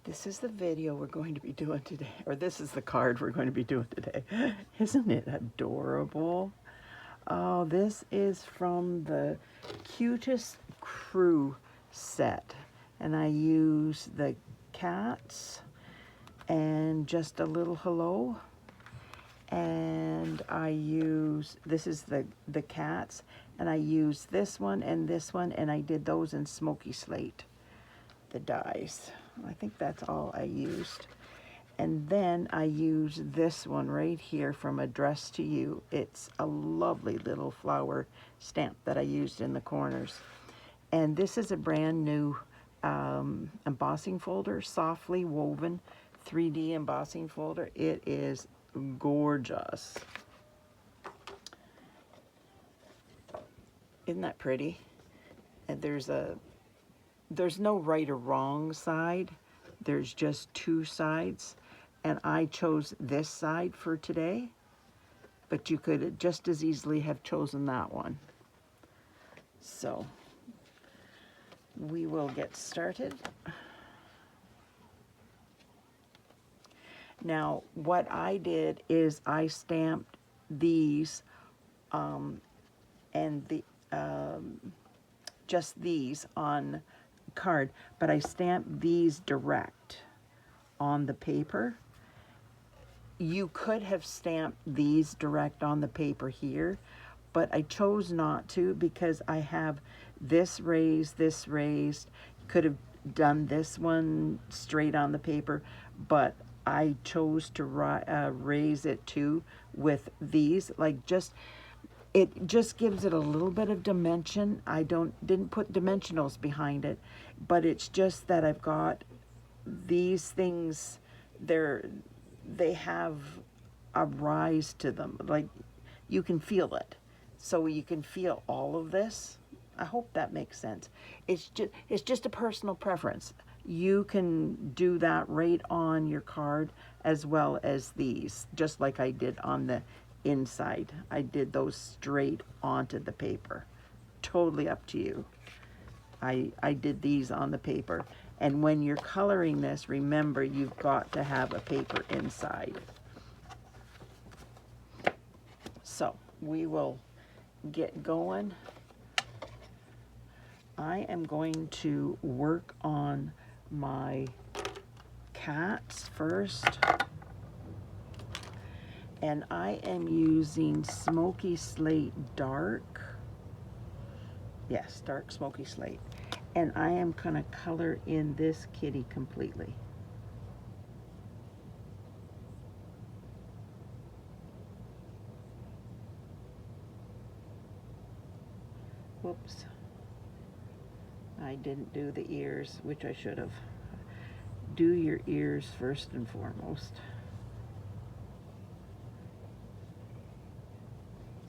This is the video we're going to be doing today, or this is the card we're going to be doing today. Isn't it adorable? Oh, this is from the Cutest Crew set, and I use the cats and just a little hello, and I use, this is the cats, and I use this one, and I did those in Smoky Slate, the dies. I think that's all I used. And then I use this one right here from Addressed to You. It's a lovely little flower stamp that I used in the corners. And this is a brand new embossing folder, softly woven 3D embossing folder. It is gorgeous. Isn't that pretty? And there's no right or wrong side. There's just two sides. And I chose this side for today, but you could just as easily have chosen that one. So we will get started. Now, what I did is I stamped these and just these on card, but I stamped these direct on the paper. You could have stamped these direct on the paper here, but I chose not to because I have this raised. Could have done this one straight on the paper, but I chose to raise it too with these, like it just gives it a little bit of dimension. I didn't put dimensionals behind it, but it's just that I've got these things, they have a rise to them, like you can feel it. So you can feel all of this. I hope that makes sense. It's just a personal preference. You can do that right on your card as well as these, just like I did on the inside. I did those straight onto the paper. Totally up to you. I did these on the paper. And when you're coloring this, remember you've got to have a paper inside. So we will get going. I am going to work on my cats first. And I am using Smoky Slate Dark. Yes, dark Smoky Slate. And I am going to color in this kitty completely. Whoops. I didn't do the ears, which I should have. Do your ears first and foremost.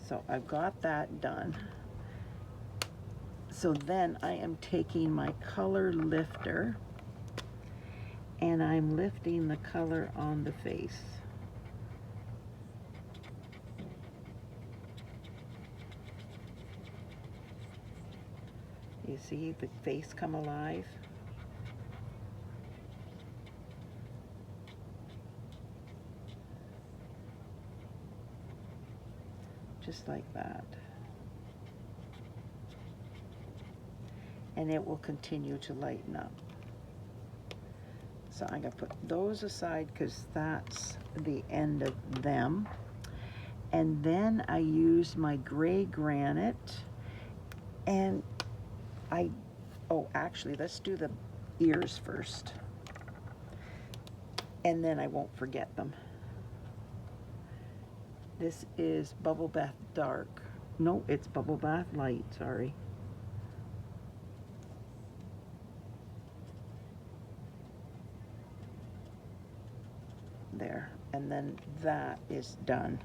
So I've got that done. So then I am taking my color lifter and I'm lifting the color on the face. You see the face come alive? Just like that. And it will continue to lighten up. So I'm going to put those aside because that's the end of them. And then I use my gray granite, and actually let's do the ears first. And then I won't forget them. This is Bubble Bath Dark. No, it's Bubble Bath Light, sorry. There, and then that is done.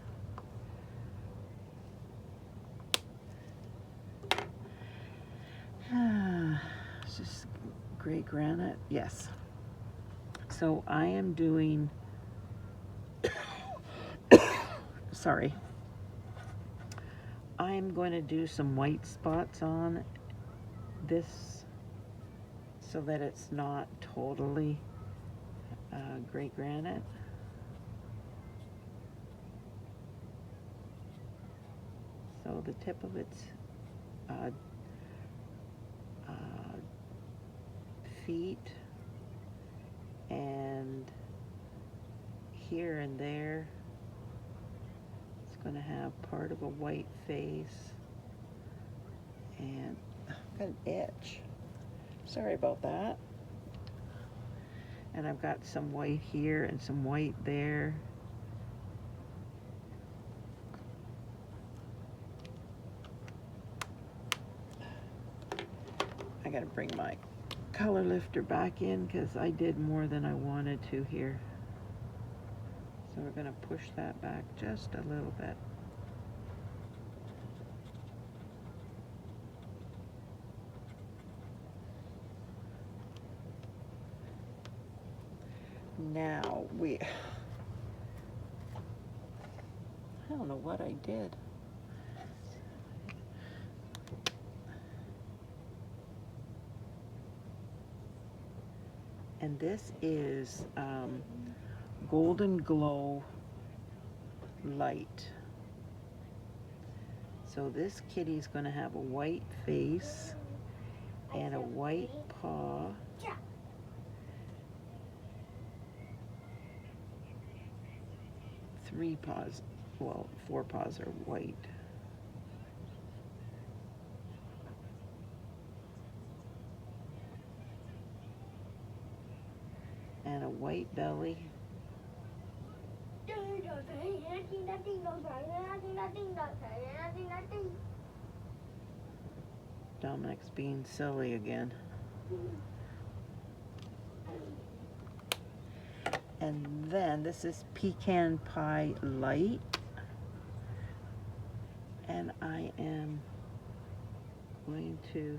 It's just gray granite, yes. So I am doing, sorry, I'm going to do some white spots on this so that it's not totally Great Granite. So the tip of its feet and here and there it's going to have part of a white face, and I've got an itch. Sorry about that. And I've got some white here and some white there. I gotta bring my color lifter back in because I did more than I wanted to here. So we're gonna push that back just a little bit. Now I don't know what I did. And this is Golden Glow Light. So this kitty's going to have a white face and a white paw. Three paws, well, 4 paws are white. And a white belly. Dominic's being silly again. And then this is Pecan Pie Light. And I am going to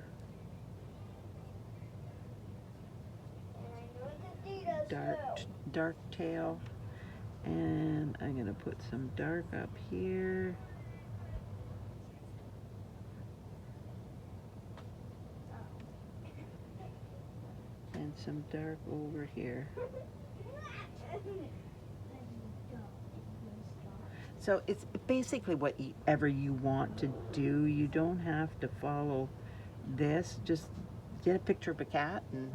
dark tail, and I'm going to put some dark up here. And some dark over here. So it's basically whatever you want to do. You don't have to follow this. Just get a picture of a cat and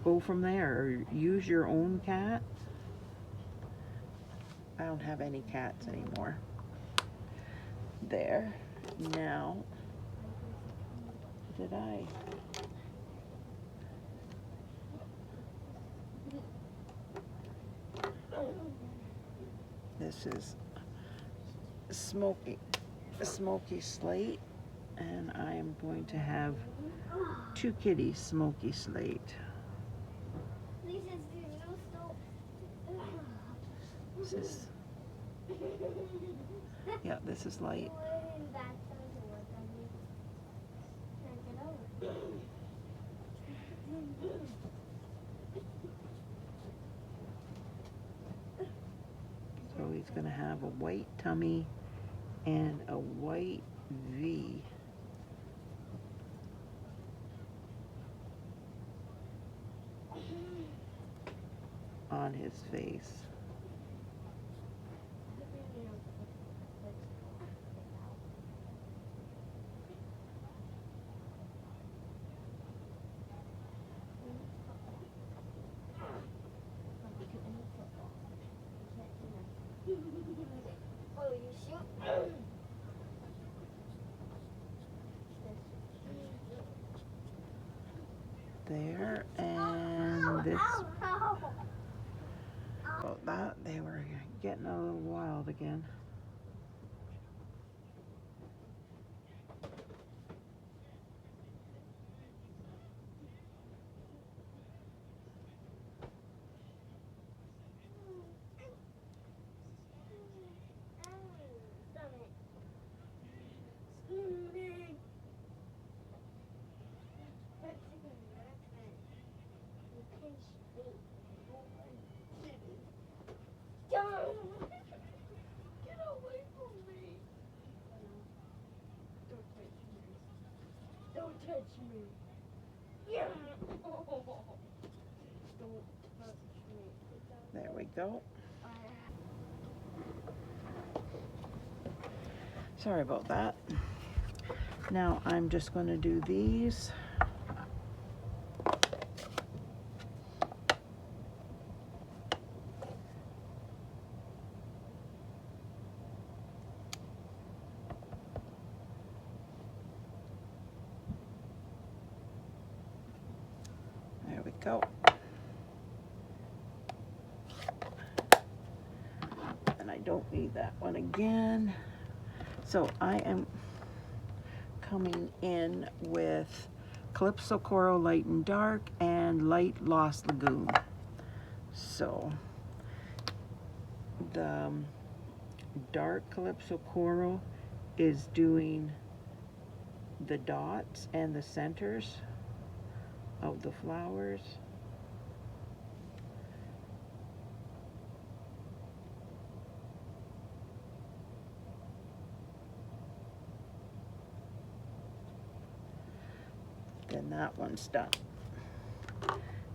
go from there, or use your own cat. I don't have any cats anymore. There. Now, did I? This is Smoky Slate, and I am going to have 2 kitties Smoky Slate. This is, yeah, this is light. So he's going to have a white tummy and a white V on his face. There, and this, well, that, they were getting a little wild again. Get away from me. Don't touch me. Yeah. Don't touch me. There we go. Sorry about that. Now I'm just going to do these. There we go. And I don't need that one again. So I am coming in with Calypso Coral Light and Dark and Light Lost Lagoon. So the dark Calypso Coral is doing the dots and the centers of the flowers. Then that one's done.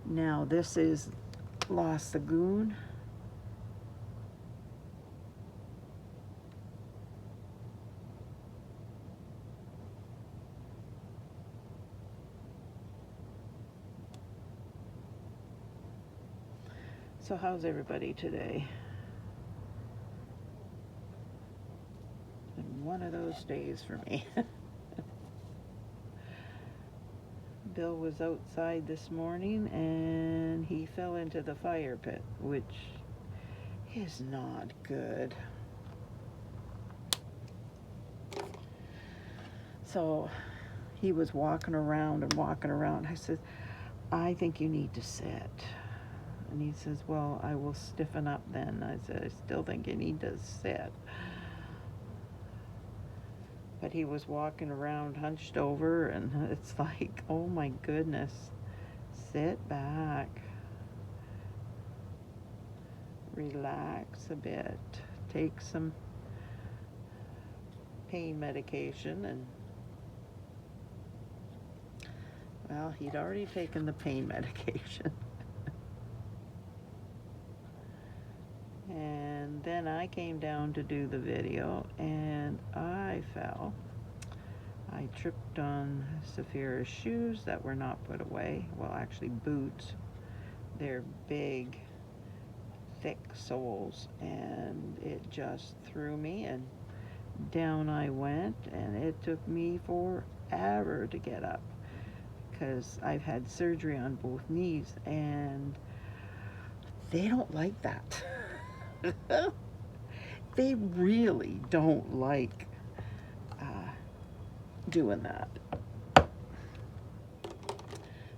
Now this is Lost Lagoon. So how's everybody today? And one of those days for me. Bill was outside this morning and he fell into the fire pit, which is not good. So he was walking around and walking around. I said, I think you need to sit. And he says, well, I will stiffen up then. I said, I still think you need to sit. But he was walking around hunched over, and it's like, oh my goodness, sit back. Relax a bit. Take some pain medication. And well, he'd already taken the pain medication. And then I came down to do the video and I fell. I tripped on Saphira's shoes that were not put away. Well, actually boots. They're big, thick soles, and it just threw me and down I went, and it took me forever to get up because I've had surgery on both knees and they don't like that. They really don't like doing that.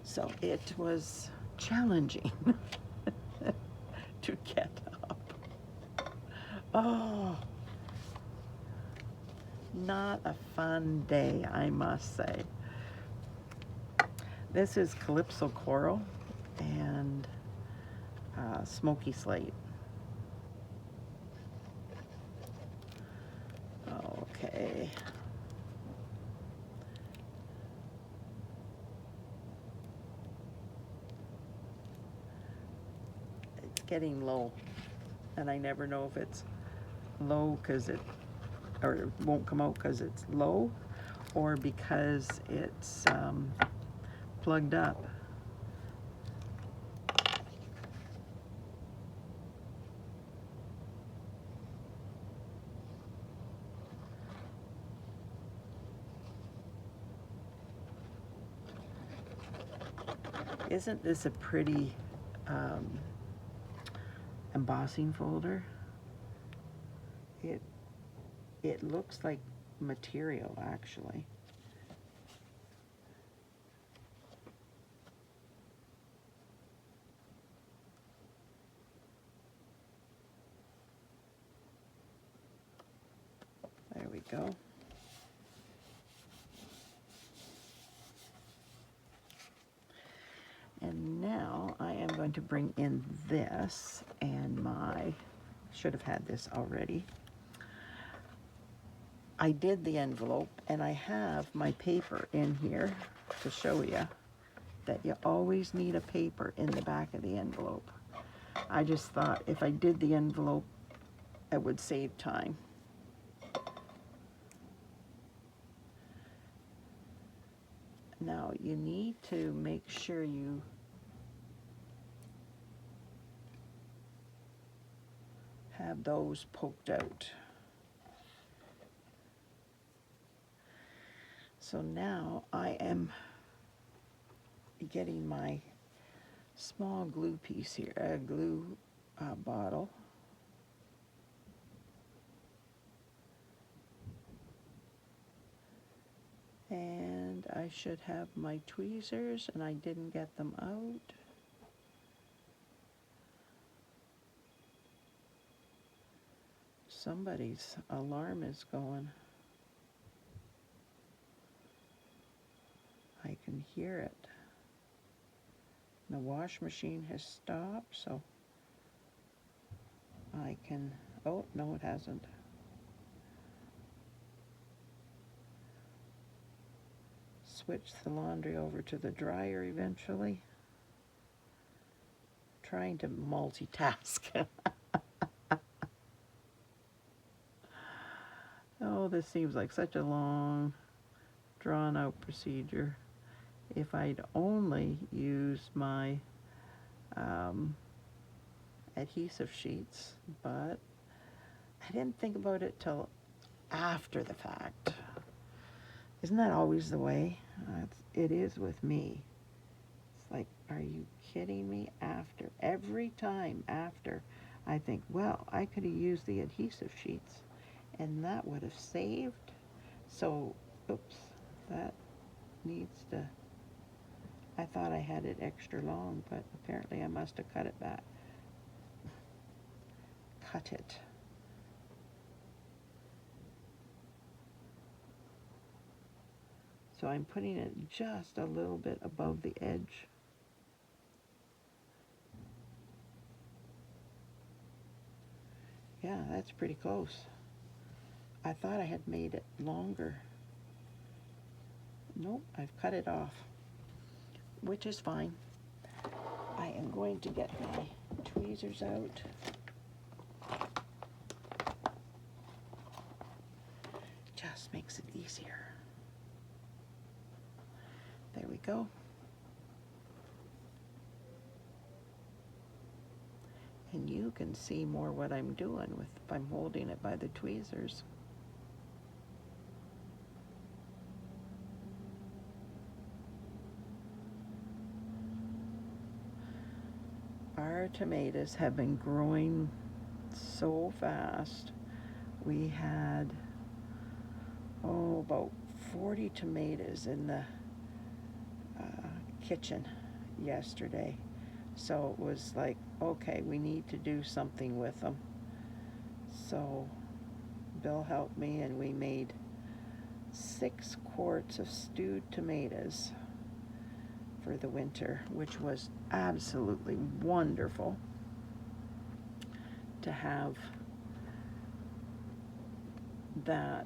So it was challenging to get up. Oh, not a fun day, I must say. This is Calypso Coral and Smoky Slate. Okay. It's getting low, and I never know if it's low because it won't come out because it's low, or because it's plugged up. Isn't this a pretty embossing folder? It looks like material, actually. There we go. And now I am going to bring in this, and should have had this already. I did the envelope, and I have my paper in here to show you that you always need a paper in the back of the envelope. I just thought if I did the envelope, it would save time. Now you need to make sure you have those poked out. So now I am getting my small glue piece here, glue bottle. And I should have my tweezers, and I didn't get them out. Somebody's alarm is going. I can hear it. The wash machine has stopped, so I can, oh, no it hasn't. Switch the laundry over to the dryer eventually. Trying to multitask. Oh, this seems like such a long, drawn-out procedure. If I'd only used my adhesive sheets, but I didn't think about it till after the fact. Isn't that always the way? It is with me. It's like, are you kidding me? After, every time after, I think, well, I could have used the adhesive sheets and that would have saved. So, oops, that needs to, I thought I had it extra long, but apparently I must have cut it back. Cut it. So I'm putting it just a little bit above the edge. Yeah, that's pretty close. I thought I had made it longer. Nope, I've cut it off, which is fine. I am going to get my tweezers out. Just makes it easier. There we go. And you can see more what I'm doing with if I'm holding it by the tweezers. Our tomatoes have been growing so fast. We had, about 40 tomatoes in the kitchen yesterday. So it was like, okay, we need to do something with them. So Bill helped me and we made 6 quarts of stewed tomatoes for the winter, which was absolutely wonderful to have that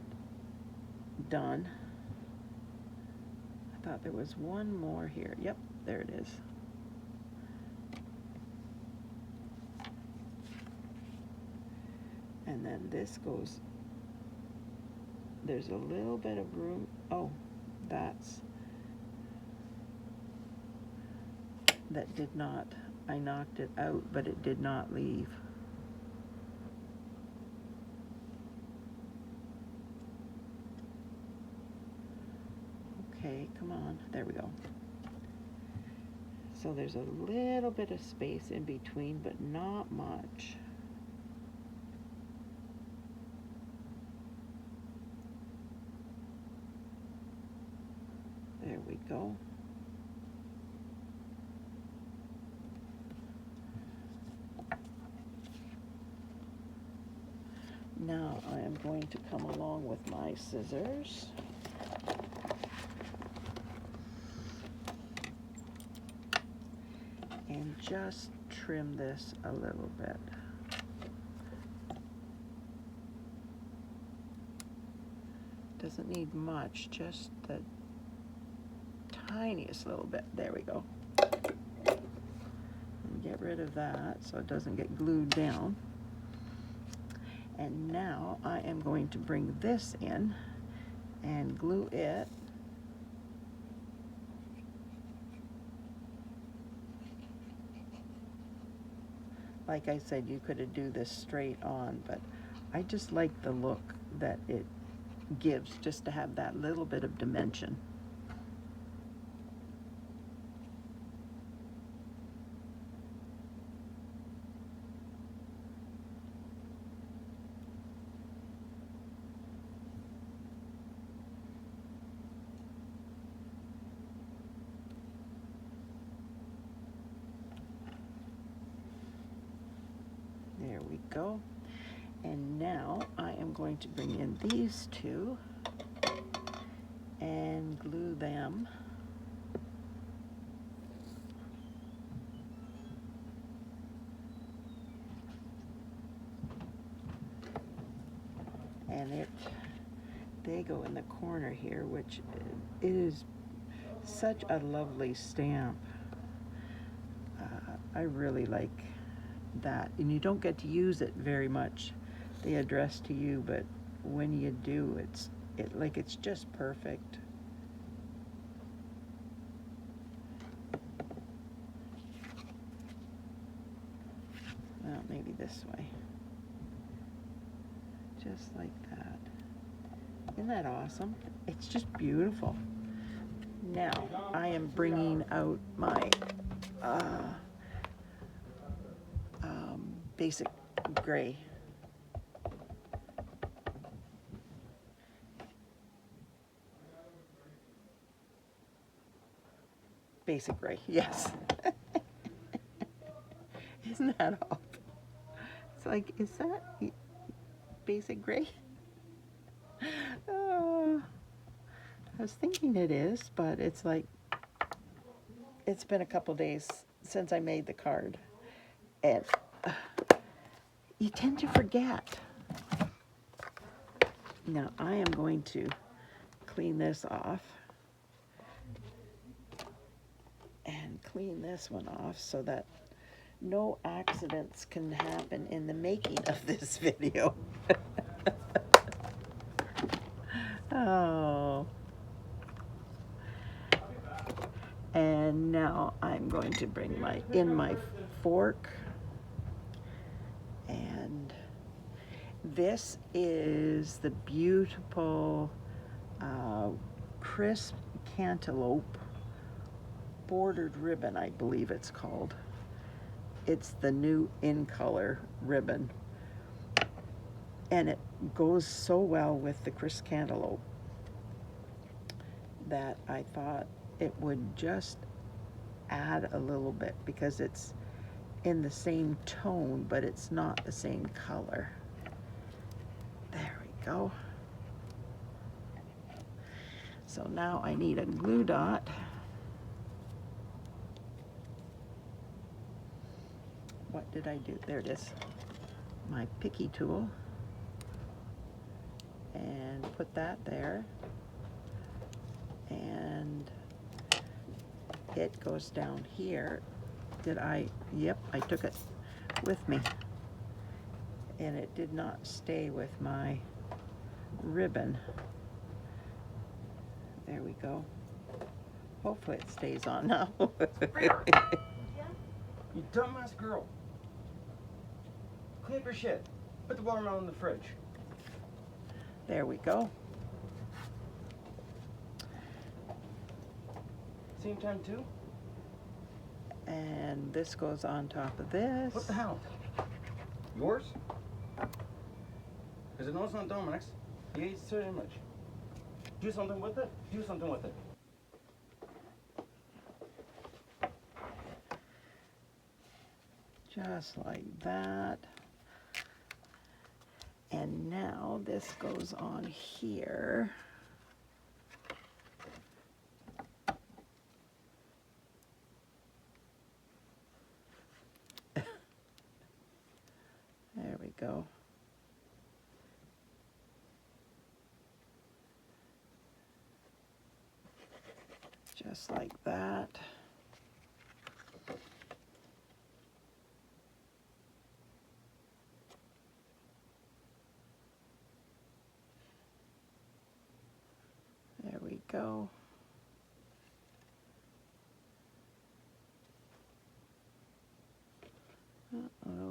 done. I thought there was one more here. Yep, there it is. And then this goes, there's a little bit of room. Oh, that did not, I knocked it out, but it did not leave. Okay, come on, there we go. So there's a little bit of space in between, but not much. There we go. Now I am going to come along with my scissors. And just trim this a little bit. Doesn't need much, just the tiniest little bit. There we go. And get rid of that so it doesn't get glued down. And now I am going to bring this in and glue it. Like I said, you could do this straight on, but I just like the look that it gives, just to have that little bit of dimension. There we go. And now I am going to bring in these two and glue them. And they go in the corner here, which it is such a lovely stamp. I really like that, and you don't get to use it very much. They address to you, but when you do, it's just perfect. Well, maybe this way, just like that. Isn't that awesome? It's just beautiful. Now I am bringing out my basic gray. Basic gray, yes. Isn't that awful? It's like, is that basic gray? I was thinking it is, but it's like, it's been a couple days since I made the card, and you tend to forget. Now I am going to clean this off and clean this one off so that no accidents can happen in the making of this video. Oh. And now I'm going to bring my fork, and this is the beautiful crisp Cantaloupe bordered ribbon, I believe it's called. It's the new in color ribbon, and it goes so well with the crisp Cantaloupe that I thought it would just add a little bit, because it's in the same tone, but it's not the same color. There we go. So now I need a glue dot. What did I do? There it is. My picky tool. And put that there. And it goes down here. Yep, I took it with me. And it did not stay with my ribbon. There we go. Hopefully it stays on now. You dumbass girl. Clean up your shit. Put the watermelon in the fridge. There we go. Same time too? And this goes on top of this. What the hell? Yours? Because I know it's not Dominic's. He ate so much. Do something with it. Do something with it. Just like that. And now this goes on here. There we go. Just like that.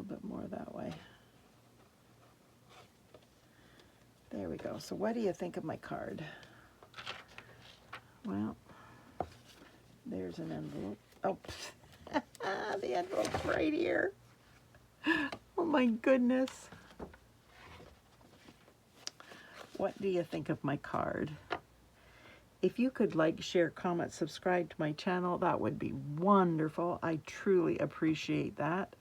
little bit more that way. There we go. So what do you think of my card? Well, there's an envelope. Oh, the envelope's right here. Oh my goodness. What do you think of my card? If you could like, share, comment, subscribe to my channel, that would be wonderful. I truly appreciate that.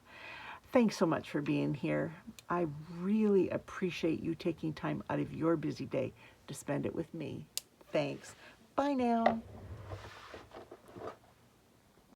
Thanks so much for being here. I really appreciate you taking time out of your busy day to spend it with me. Thanks. Bye now.